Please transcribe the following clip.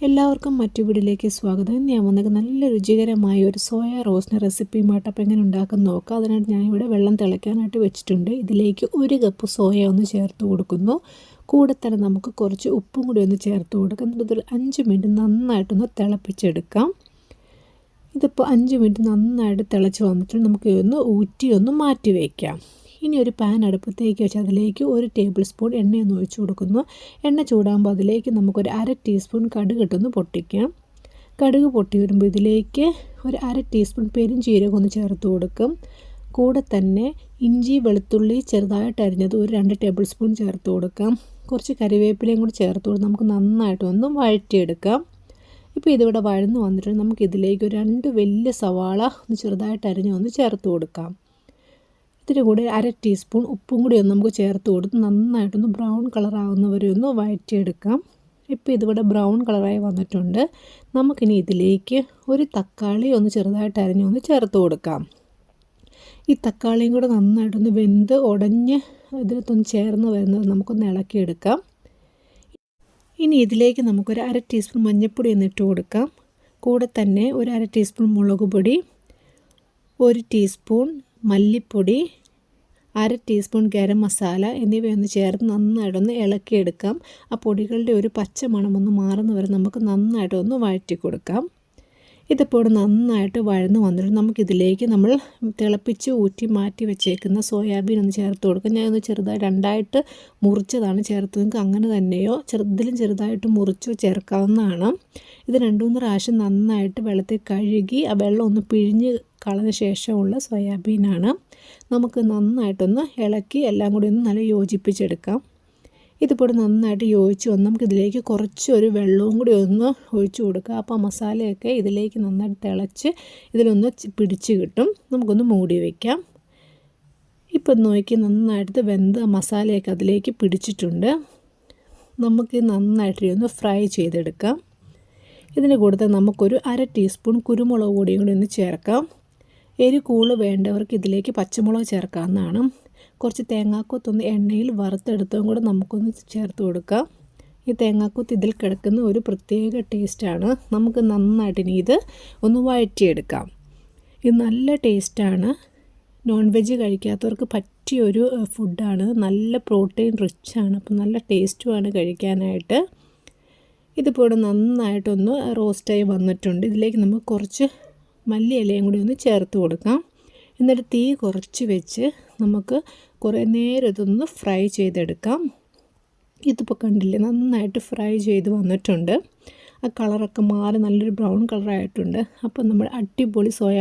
എല്ലാവർക്കും മറ്റു വീഡിയോയിലേക്ക് സ്വാഗതം. ഞാൻ വന്നത് നല്ല രുചികരമായ ഒരു സോയ റോസ്റ്റിൻ്റെ റെസിപ്പിയുമായിട്ട് അപ്പോൾ എങ്ങനെ ഉണ്ടാക്കുന്ന നോക്കാം. അതിനായിട്ട് ഞാനിവിടെ വെള്ളം തിളയ്ക്കാനായിട്ട് വെച്ചിട്ടുണ്ട്. ഇതിലേക്ക് 1 കപ്പ് സോയ ഒന്ന് ചേർത്ത് കൊടുക്കുന്നു. കൂടെ തന്നെ നമുക്ക് കുറച്ച് ഉപ്പും കൂടി ഒന്ന് ചേർത്ത് കൊടുക്കാം. എന്നിട്ട് ഇതൊരു 5 മിനിറ്റ് നന്നായിട്ടൊന്ന് തിളപ്പിച്ചെടുക്കാം. ഇതിപ്പോൾ 5 മിനിറ്റ് നന്നായിട്ട് തിളച്ച് വന്നിട്ടുണ്ട്. നമുക്ക് ഒന്ന് മാറ്റി വയ്ക്കാം. ഇനി ഒരു പാൻ അടുപ്പത്തേക്ക് വെച്ച് അതിലേക്ക് 1 ടേബിൾ സ്പൂൺ എണ്ണയൊന്ന് ഒഴിച്ച് കൊടുക്കുന്നു. എണ്ണ ചൂടാകുമ്പോൾ അതിലേക്ക് നമുക്കൊരു 1/2 ടീസ്പൂൺ കടുകിട്ടൊന്ന് പൊട്ടിക്കാം. കടുക് പൊട്ടി വരുമ്പോൾ ഇതിലേക്ക് ഒരു 1/2 ടീസ്പൂൺ പെരുംജീരകം ഒന്ന് ചേർത്ത് കൊടുക്കും. കൂടെ തന്നെ ഇഞ്ചി വെളുത്തുള്ളി ചെറുതായിട്ട് അരിഞ്ഞത് ഒരു 2 ടേബിൾ സ്പൂൺ ചേർത്ത് കൊടുക്കാം. കുറച്ച് കറിവേപ്പിലയും കൂടി ചേർത്ത് കൊടുത്ത് നമുക്ക് നന്നായിട്ടൊന്ന് വഴറ്റിയെടുക്കാം. ഇപ്പോൾ ഇതിവിടെ വഴന്ന് വന്നിട്ടുണ്ട്. നമുക്കിതിലേക്ക് ഒരു 2 വലിയ സവാള ഒന്ന് ചെറുതായിട്ട് അരിഞ്ഞൊന്ന് ചേർത്ത് കൊടുക്കാം. ഇതിൻ്റെ കൂടെ 1/2 ടീസ്പൂൺ ഉപ്പും കൂടി ഒന്ന് നമുക്ക് ചേർത്ത് കൊടുത്ത് നന്നായിട്ടൊന്ന് ബ്രൗൺ കളറാവുന്നവരെ ഒന്ന് വഴറ്റിയെടുക്കാം. ഇപ്പോൾ ഇതിവിടെ ബ്രൗൺ കളറായി വന്നിട്ടുണ്ട്. നമുക്കിനി ഇതിലേക്ക് ഒരു തക്കാളി ഒന്ന് ചെറുതായിട്ട് അരിഞ്ഞൊന്ന് ചേർത്ത് കൊടുക്കാം. ഈ തക്കാളിയും കൂടെ നന്നായിട്ടൊന്ന് വെന്ത് ഉടഞ്ഞ് ഇതിനകത്തൊന്ന് ചേർന്ന് വരുന്നത് നമുക്കൊന്ന് ഇളക്കിയെടുക്കാം. ഇനി ഇതിലേക്ക് നമുക്കൊരു 1/2 ടീസ്പൂൺ മഞ്ഞൾപ്പൊടി ഒന്ന് ഇട്ട് കൊടുക്കാം. കൂടെ തന്നെ ഒരു 1/2 ടീസ്പൂൺ മുളക് പൊടി, 1 ടീസ്പൂൺ മല്ലിപ്പൊടി, 1/2 ടീസ്പൂൺ ഗരം മസാല എന്നിവയൊന്ന് ചേർത്ത് നന്നായിട്ടൊന്ന് ഇളക്കിയെടുക്കാം. ആ പൊടികളുടെ ഒരു പച്ച മണമൊന്ന് മാറുന്ന വരെ നമുക്ക് നന്നായിട്ടൊന്ന് വഴറ്റി കൊടുക്കാം. ഇതിപ്പോൾ നന്നായിട്ട് വഴന്ന് വന്നിട്ട് നമുക്കിതിലേക്ക് നമ്മൾ തിളപ്പിച്ച് ഊറ്റി മാറ്റി വെച്ചേക്കുന്ന സോയാബീൻ ഒന്ന് ചേർത്ത് കൊടുക്കാം. ഞാനൊന്ന് ചെറുതായി 2ആയിട്ട് മുറിച്ചതാണ് ചേർത്ത്. നിങ്ങൾക്ക് അങ്ങനെ തന്നെയോ ഇതിലും ചെറുതായിട്ട് മുറിച്ചോ ചേർക്കാവുന്നതാണ്. ഇത് 2-3 പ്രാവശ്യം നന്നായിട്ട് വെള്ളത്തിൽ കഴുകി ആ വെള്ളം ഒന്ന് പിഴിഞ്ഞ് കളഞ്ഞ ശേഷമുള്ള സോയാബീനാണ്. നമുക്ക് നന്നായിട്ടൊന്ന് ഇളക്കി എല്ലാം കൂടി ഒന്ന് നല്ല യോജിപ്പിച്ചെടുക്കാം. ഇതിപ്പോൾ നന്നായിട്ട് യോജിച്ച് വന്ന് നമുക്കിതിലേക്ക് കുറച്ചൊരു വെള്ളവും കൂടി ഒന്ന് ഒഴിച്ച് കൊടുക്കുക. അപ്പോൾ മസാലയൊക്കെ ഇതിലേക്ക് നന്നായിട്ട് തിളച്ച് ഇതിലൊന്ന് പിടിച്ച് കിട്ടും. നമുക്കൊന്ന് മൂടി വയ്ക്കാം. ഇപ്പം നോക്കി നന്നായിട്ട് വെന്ത് മസാലയൊക്കെ അതിലേക്ക് പിടിച്ചിട്ടുണ്ട്. നമുക്ക് നന്നായിട്ട് ഒന്ന് ഫ്രൈ ചെയ്തെടുക്കാം. ഇതിന് കൂടെ നമുക്കൊരു 1/2 ടീസ്പൂൺ കുരുമുളക് പൊടിയും കൂടി ഒന്ന് ചേർക്കാം. കൂടുതൽ വേണ്ടവർക്ക് ഇതിലേക്ക് പച്ചമുളക് ചേർക്കാവുന്നതാണ്. കുറച്ച് തേങ്ങാക്കൊത്തൊന്ന് എണ്ണയിൽ വറുത്തെടുത്തതും കൂടെ നമുക്കൊന്ന് ചേർത്ത് കൊടുക്കാം. ഈ തേങ്ങാക്കൊത്ത് ഇതിൽ കിടക്കുന്ന ഒരു പ്രത്യേക ടേസ്റ്റാണ്. നമുക്ക് നന്നായിട്ട് ഇനി ഇത് ഒന്ന് വഴറ്റിയെടുക്കാം. ഇത് നല്ല ടേസ്റ്റാണ്. നോൺ വെജ് കഴിക്കാത്തവർക്ക് പറ്റിയൊരു ഫുഡാണ്. നല്ല പ്രോട്ടീൻ റിച്ചാണ്. അപ്പോൾ നല്ല ടേസ്റ്റുമാണ് കഴിക്കാനായിട്ട്. ഇതിപ്പോൾ നന്നായിട്ടൊന്ന് റോസ്റ്റായി വന്നിട്ടുണ്ട്. ഇതിലേക്ക് നമുക്ക് കുറച്ച് മല്ലി ഇലയും കൂടി ഒന്ന് ചേർത്ത് കൊടുക്കാം. എന്നിട്ട് തീ കുറച്ച് വെച്ച് നമുക്ക് കുറേ നേരം ഇതൊന്ന് ഫ്രൈ ചെയ്തെടുക്കാം. ഇതിപ്പോൾ കണ്ടില്ലേ നന്നായിട്ട് ഫ്രൈ ചെയ്ത് വന്നിട്ടുണ്ട്. ആ കളറൊക്കെ മാറി നല്ലൊരു ബ്രൗൺ കളറായിട്ടുണ്ട്. അപ്പോൾ നമ്മൾ അടിപൊളി സോയ